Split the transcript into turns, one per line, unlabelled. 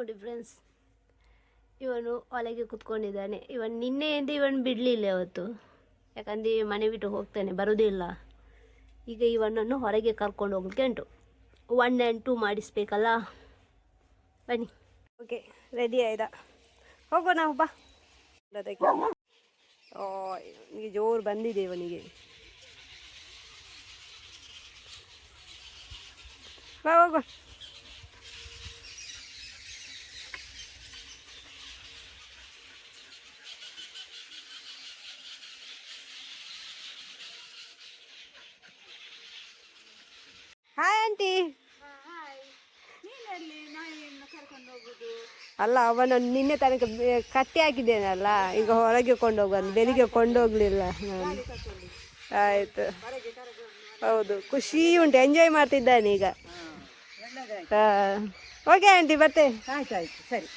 ನೋಡಿ ಫ್ರೆಂಡ್ಸ್, ಇವನು ಒಳಗೆ ಕುತ್ಕೊಂಡಿದ್ದಾನೆ. ನಿನ್ನೆಯಿಂದ ಇವನು ಬಿಡಲಿಲ್ಲ ಅವತ್ತು, ಯಾಕಂದರೆ ಮನೆ ಬಿಟ್ಟು ಹೋಗ್ತಾನೆ, ಬರೋದಿಲ್ಲ. ಈಗ ಇವನನ್ನು ಹೊರಗೆ ಕರ್ಕೊಂಡು ಹೋಗ್ಲಿಕ್ಕೆ ಉಂಟು. 1 and 2 ಮಾಡಿಸ್ಬೇಕಲ್ಲ. ಬನ್ನಿ. ಓಕೆ, ರೆಡಿ ಆಯ್ತಾ? ಹೋಗೋ ನಾವು, ಬಾ. ಅದಕ್ಕೆ ಈಗ ಜೋರು ಬಂದಿದೆ ಇವನಿಗೆ. ಬಾ, ಹೋಗೋ. Hi aunty. ಅಲ್ಲ, ಅವನನ್ನು ನಿನ್ನೆ ತನಕ ಕಟ್ಟಿ ಹಾಕಿದ್ದೇನಲ್ಲ, ಈಗ ಹೊರಗೆ ಕೊಂಡೋಗುವ. ಬೆಳಿಗ್ಗೆ ಕೊಂಡೋಗ್ಲಿಲ್ಲ ನಾನು. ಆಯ್ತು, ಹೌದು, ಖುಷಿ ಉಂಟು, ಎಂಜಾಯ್ ಮಾಡ್ತಿದ್ದಾನೆ ಈಗ. ಓಕೆ ಆಂಟಿ, ಮತ್ತೆ.
ಆಯ್ತಾಯ್ತು, ಸರಿ.